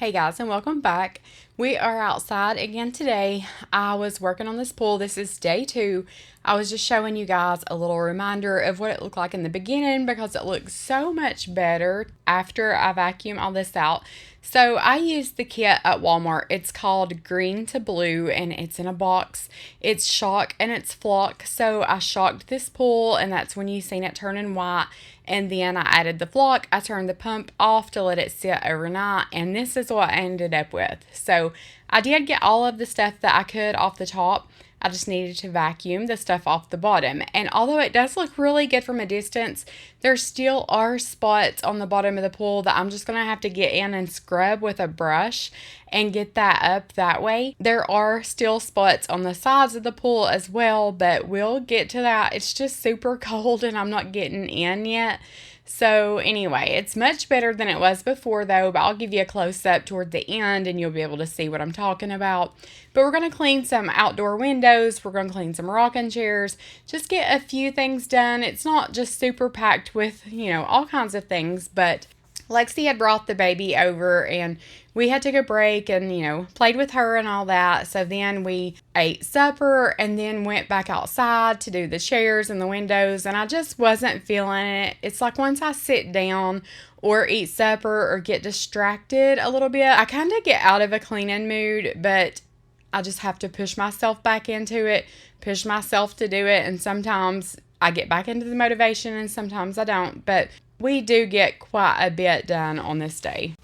Hey guys, and welcome back. We are outside again today. I was working on this pool. This is day 2. I was just showing you guys a little reminder of what it looked like in the beginning because it looks so much better after I vacuum all this out. So I used the kit at Walmart. It's called Green to Blue and it's in a box. It's shock and it's flock. So I shocked this pool and that's when you seen it turning white. And then I added the flock. I turned the pump off to let it sit overnight. And this is what I ended up with. So I did get all of the stuff that I could off the top. I just needed to vacuum the stuff off the bottom. And although it does look really good from a distance, there still are spots on the bottom of the pool that I'm just going to have to get in and scrub with a brush and get that up that way. There are still spots on the sides of the pool as well, but we'll get to that. It's just super cold and I'm not getting in yet. So anyway, it's much better than it was before though, but I'll give you a close-up toward the end and you'll be able to see what I'm talking about. But we're going to clean some outdoor windows, we're going to clean some rocking chairs, just get a few things done. It's not just super packed with, all kinds of things, but Lexi had brought the baby over and we had took a break and, played with her and all that. So then we ate supper and then went back outside to do the chairs and the windows. And I just wasn't feeling it. It's like once I sit down or eat supper or get distracted a little bit, I kind of get out of a cleaning mood, but I just have to push myself back into it, push myself to do it. And sometimes I get back into the motivation and sometimes I don't. But we do get quite a bit done on this day.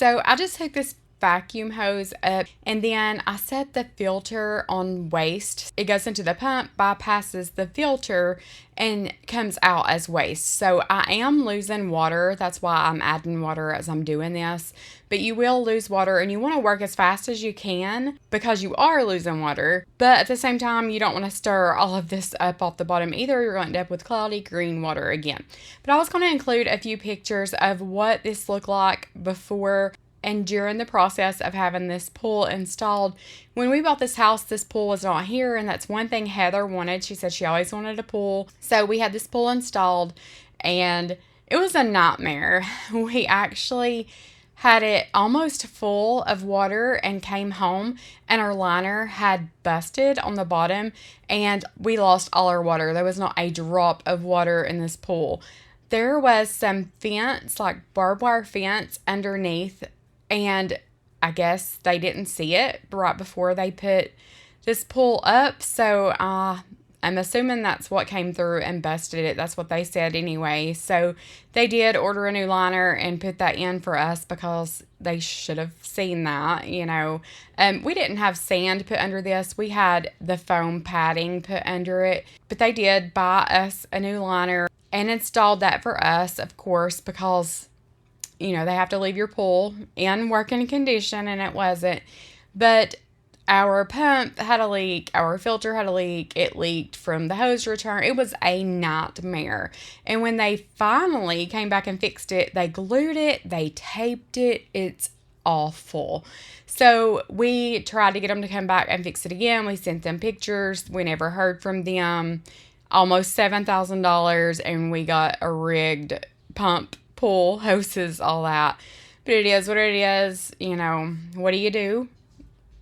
So I just hooked this vacuum hose up and then I set the filter on waste. It goes into the pump, bypasses the filter and comes out as waste. So I am losing water. That's why I'm adding water as I'm doing this. But you will lose water and you want to work as fast as you can because you are losing water. But at the same time, you don't want to stir all of this up off the bottom either. You're going to end up with cloudy green water again. But I was going to include a few pictures of what this looked like before and during the process of having this pool installed. When we bought this house, this pool was not here, and that's one thing Heather wanted. She said she always wanted a pool. So we had this pool installed, and it was a nightmare. We actually had it almost full of water and came home, and our liner had busted on the bottom, and we lost all our water. There was not a drop of water in this pool. There was some fence, like barbed wire fence underneath, and I guess they didn't see it right before they put this pool up. So I'm assuming that's what came through and busted it. That's what they said anyway. So they did order a new liner and put that in for us because they should have seen that, you know. We didn't have sand put under this. We had the foam padding put under it. But they did buy us a new liner and installed that for us, of course, because, you know, they have to leave your pool in working condition, and it wasn't. But our pump had a leak. Our filter had a leak. It leaked from the hose return. It was a nightmare. And when they finally came back and fixed it, they glued it. They taped it. It's awful. So we tried to get them to come back and fix it again. We sent them pictures. We never heard from them. Almost $7,000, and we got a rigged pump, pool, hoses, all that. But it is what it is. You know, what do you do?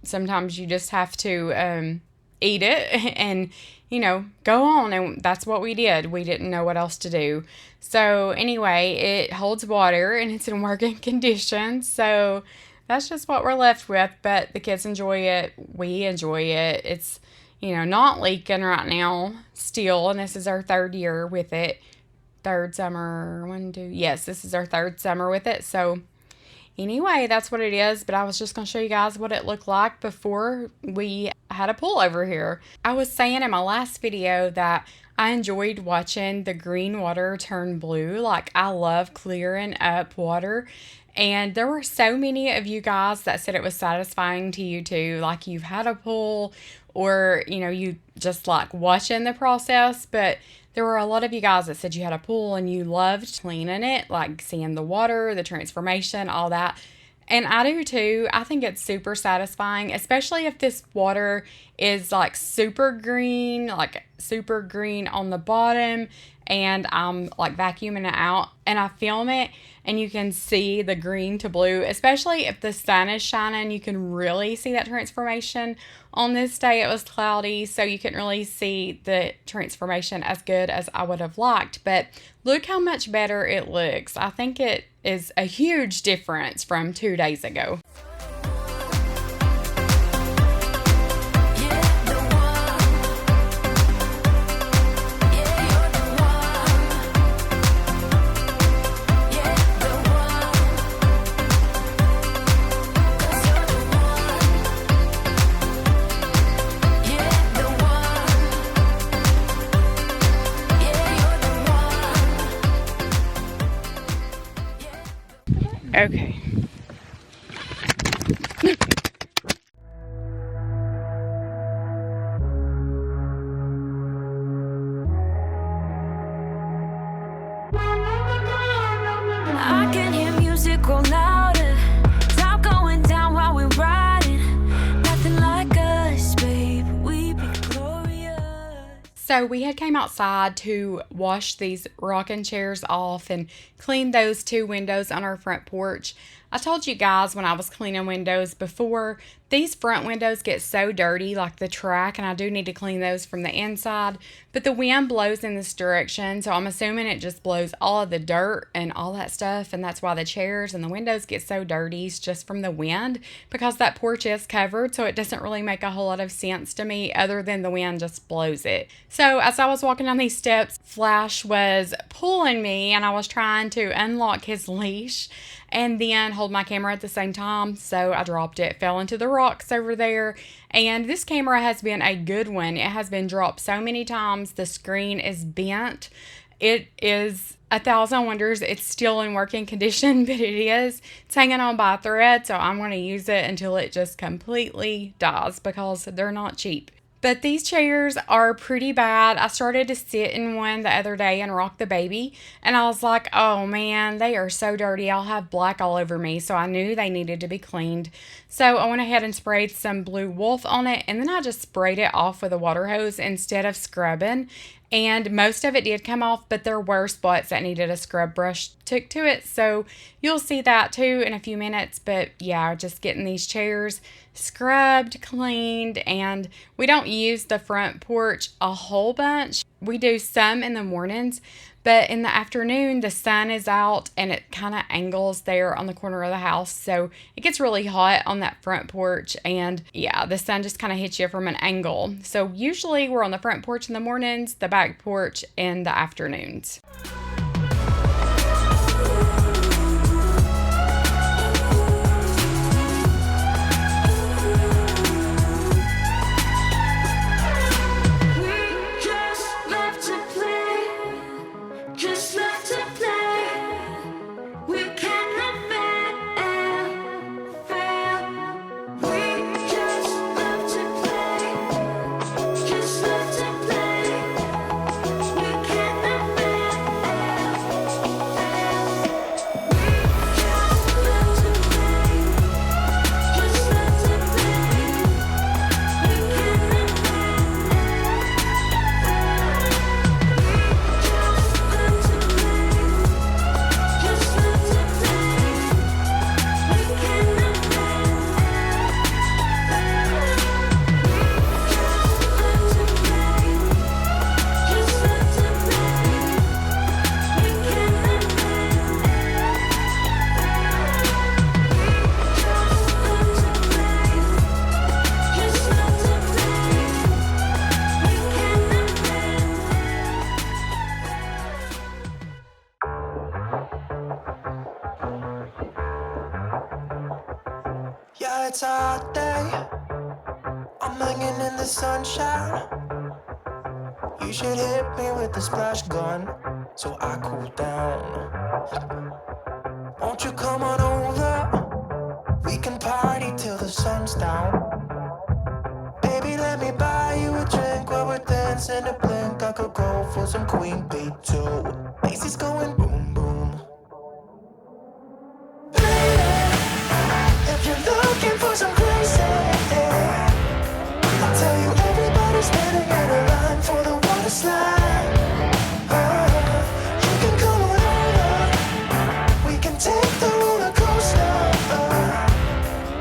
Sometimes you just have to eat it and, you know, go on. And that's what we did. We didn't know what else to do. So anyway, it holds water and it's in working condition. So that's just what we're left with. But the kids enjoy it. We enjoy it. It's, you know, not leaking right now still. And this is our third year with it. Third summer. Yes, this is our third summer with it. So anyway, that's what it is, but I was just going to show you guys what it looked like before we had a pool over here. I was saying in my last video that I enjoyed watching the green water turn blue. Like, I love clearing up water, and there were so many of you guys that said it was satisfying to you too. Like, you've had a pool, or, you know, you just like watching the process, but there were a lot of you guys that said you had a pool and you loved cleaning it, like seeing the water, the transformation, all that. And I do too. I think it's super satisfying, especially if this water is like super green on the bottom, and I'm like vacuuming it out and I film it and you can see the green to blue, especially if the sun is shining. You can really see that transformation. On this day, it was cloudy, so you couldn't really see the transformation as good as I would have liked. But look how much better it looks. I think it is a huge difference from 2 days ago. Okay. I can hear music go louder. Top going down while we're riding. Nothing like us, babe. We be glorious. So we had came outside to wash these rocking chairs off and clean those 2 windows on our front porch. I told you guys when I was cleaning windows before, these front windows get so dirty, like the track, and I do need to clean those from the inside. But the wind blows in this direction, so I'm assuming it just blows all of the dirt and all that stuff, and that's why the chairs and the windows get so dirty. It's just from the wind, because that porch is covered, so it doesn't really make a whole lot of sense to me other than the wind just blows it. So as I was walking down these steps, Flash was pulling me, and I was trying to unlock his leash and then hold my camera at the same time, so I dropped it, fell into the rocks over there. And this camera has been a good one. It has been dropped so many times. The screen is bent. It is 1,000 wonders it's still in working condition, but it is. It's hanging on by a thread, so I'm going to use it until it just completely dies, because they're not cheap. But these chairs are pretty bad. I started to sit in one the other day and rock the baby, and I was like, oh man, they are so dirty. I'll have black all over me. So I knew they needed to be cleaned. So I went ahead and sprayed some Blue Wolf on it, and then I just sprayed it off with a water hose instead of scrubbing. And most of it did come off, but there were spots that needed a scrub brush took to it. So you'll see that too in a few minutes. But yeah, just getting these chairs scrubbed, cleaned, and we don't use the front porch a whole bunch. We do some in the mornings, but in the afternoon, the sun is out and it kind of angles there on the corner of the house. So it gets really hot on that front porch. And yeah, the sun just kind of hits you from an angle. So usually we're on the front porch in the mornings, the back porch in the afternoons. Yeah, it's a hot day. I'm hanging in the sunshine. You should hit me with the splash gun so I cool down. Won't you come on over? We can party till the sun's down. Baby, let me buy you a drink while we're dancing a blink. I could go for some Queen Bee too. Bass is going boom boom. If you're looking for some crazy, I'll tell you everybody's standing in a line for the water slide. You can come on over, we can take the roller coaster.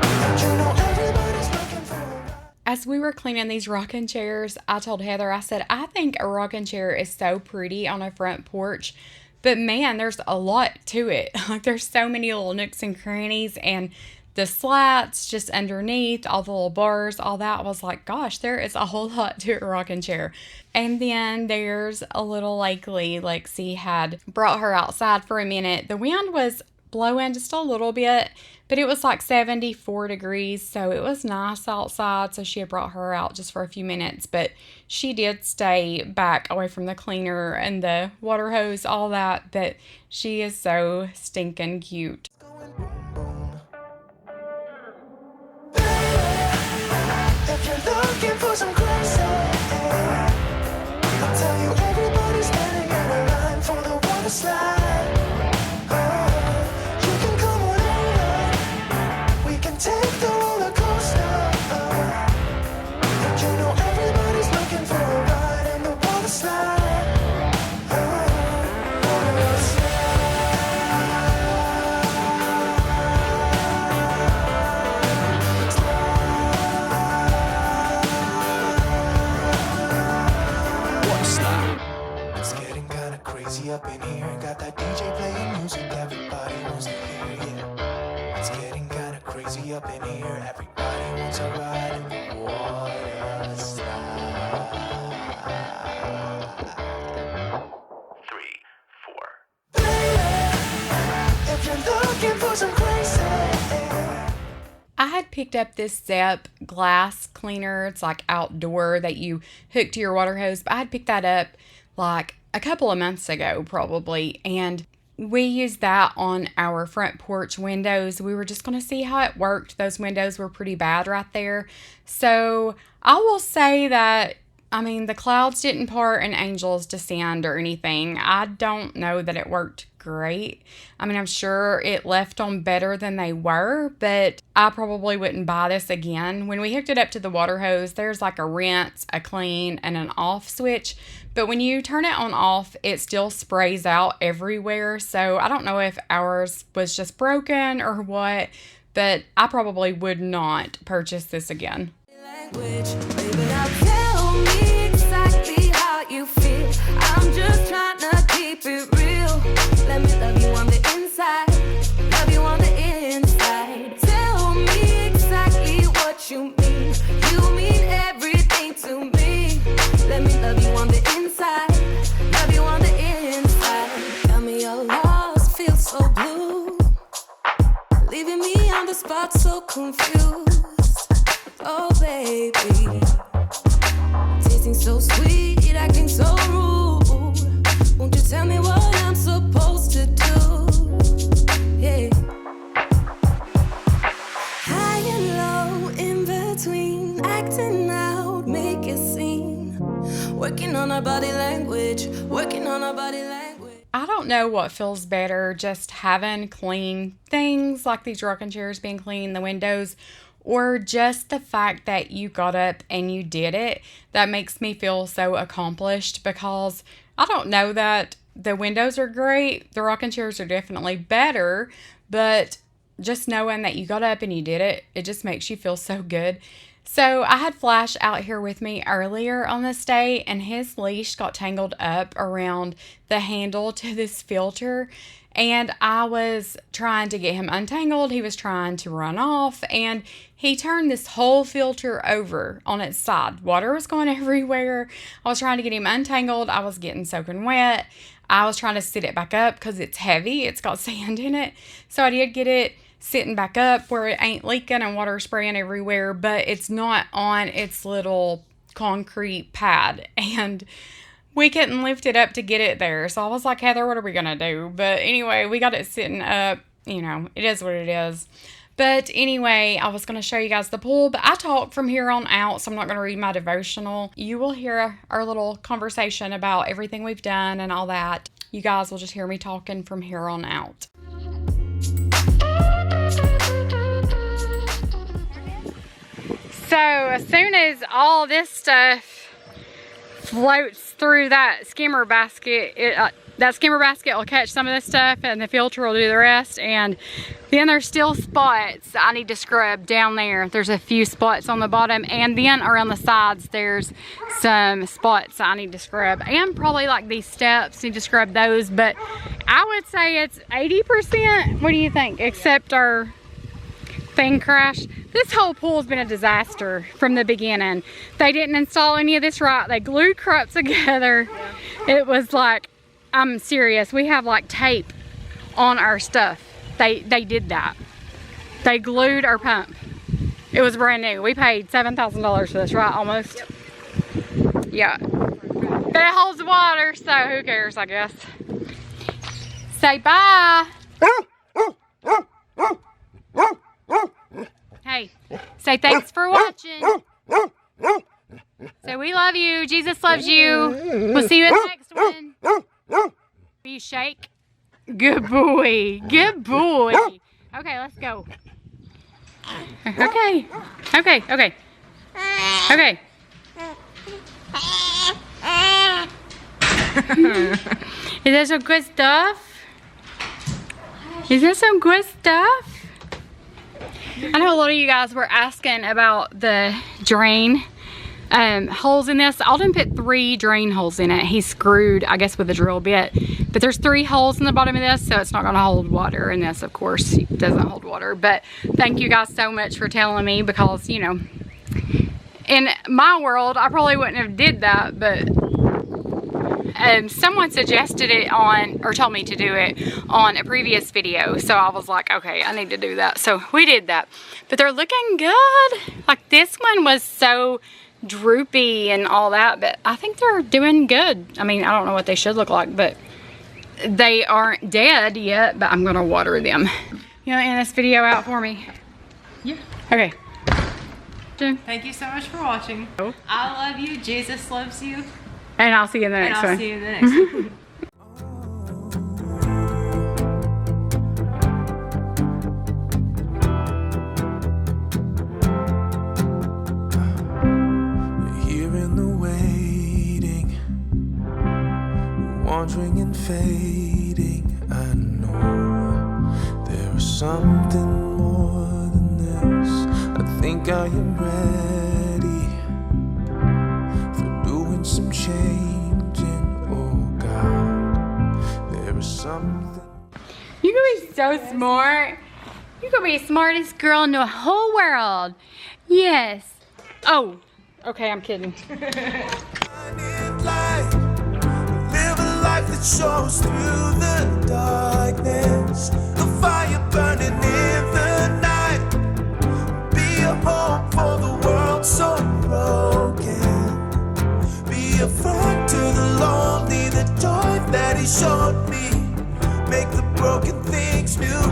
And you know everybody's looking for a ride. As we were cleaning these rocking chairs, I told Heather, I said, I think a rocking chair is so pretty on a front porch. But man, there's a lot to it. Like there's so many little nooks and crannies, and the slats just underneath, all the little bars, all that. I was like, gosh, there is a whole lot to a rocking chair. And then there's a little Lakely. Lexi had brought her outside for a minute. The wind was blowing just a little bit, but it was like 74 degrees, so it was nice outside. So she had brought her out just for a few minutes, but she did stay back away from the cleaner and the water hose, all that. But she is so stinking cute. Going boom boom. If you're looking for some crazy, I'll tell you everybody's standing in a line for the water slide. You can come on over, we can take the roller coaster. And you know everybody's looking for a ride in the water slide. Water slide. It's getting kinda crazy up in here. Got that DJ playing music, everybody wants to hear, yeah. It's getting kinda crazy up in here. Everybody wants a ride in the water slide. 3, 4. If you're looking for some crazy. I had picked up this Zep glass cleaner. It's like outdoor that you hook to your water hose. But I had picked that up like a couple of months ago probably. And we used that on our front porch windows. We were just going to see how it worked. Those windows were pretty bad right there. So I will say that, I mean, the clouds didn't part and angels descend or anything. I don't know that it worked great. I mean, I'm sure it left them better than they were, but I probably wouldn't buy this again. When we hooked it up to the water hose, there's like a rinse, a clean, and an off switch. But when you turn it on off, it still sprays out everywhere. So I don't know if ours was just broken or what, but I probably would not purchase this again. Baby, now tell me exactly how you feel. I'm just trying to keep it real. Let me love you on the inside. Love you on the inside. Tell me exactly what you mean. You mean everything to me. Let me love you on the inside. Love you on the inside. Tell me you're lost, feel so blue. Leaving me on the spot so confused. Oh baby, tasting so sweet, acting so rude. Won't you tell me what I'm supposed to do? Yeah. High and low, in between, acting out, make a scene. Working on our body language, working on our body language. I don't know what feels better, just having clean things like these rocking chairs being clean, the windows, or just the fact that you got up and you did it. That makes me feel so accomplished, because I don't know that the windows are great. The rocking chairs are definitely better, but just knowing that you got up and you did it, it just makes you feel so good. So I had Flash out here with me earlier on this day, and his leash got tangled up around the handle to this filter. And I was trying to get him untangled. He was trying to run off, and he turned this whole filter over on its side. Water was going everywhere. I was trying to get him untangled. I was getting soaking wet. I was trying to sit it back up because it's heavy. It's got sand in it. So I did get it sitting back up where it ain't leaking and water spraying everywhere, but it's not on its little concrete pad. And we couldn't lift it up to get it there. So I was like, Heather, what are we going to do? But anyway, we got it sitting up. You know, it is what it is. But anyway, I was going to show you guys the pool. But I talk from here on out, so I'm not going to read my devotional. You will hear our little conversation about everything we've done and all that. You guys will just hear me talking from here on out. So as soon as all this stuff floats through that skimmer basket, that skimmer basket will catch some of this stuff and the filter will do the rest. And then there's still spots I need to scrub down there. There's a few spots on the bottom, and then around the sides there's some spots I need to scrub, and probably like these steps, need to scrub those. But I would say it's 80%. What do you think? Except our thing crashed. This whole pool's been a disaster from the beginning. They didn't install any of this right. They glued crap together. Yeah. It was like, I'm serious. We have like tape on our stuff. They did that. They glued our pump. It was brand new. We paid $7,000 for this, right? Almost. Yep. Yeah. But it holds water, so who cares, I guess. Say bye. Hey, say thanks for watching. So we love you. Jesus loves you. We'll see you in the next one. Will you shake? Good boy. Good boy. Okay, let's go. Okay. Okay. Okay. Okay. Is that some good stuff? Is that some good stuff? I know a lot of you guys were asking about the drain holes in this. Alden put 3 drain holes in it. He screwed, I guess, with a drill bit. But there's 3 holes in the bottom of this, so it's not going to hold water. And this, of course, doesn't hold water. But thank you guys so much for telling me, because, you know, in my world, I probably wouldn't have did that, but someone suggested it on, or told me to do it on a previous video. So I was like, okay, I need to do that. So we did that. But they're looking good. Like this one was so droopy and all that, but I think they're doing good. I mean, I don't know what they should look like, but they aren't dead yet, but I'm gonna water them. You know, end this video out for me? Yeah. Okay. watching. Thank you so much for watching. I love you. Jesus loves you. And I'll see you in the And next I'll one. see you in the next one. Here in the waiting, wandering and fading. I know there is something more than this. I think I am ready for doing some changing. Oh God, there is something. You can be so smart. You could be the smartest girl in the whole world. Yes. Oh, okay, I'm kidding. Live a life that shows through the darkness. A fire burning in the night. Be a home for the world so broken. Be a friend to the lonely, the joy that he showed me. Make the broken things new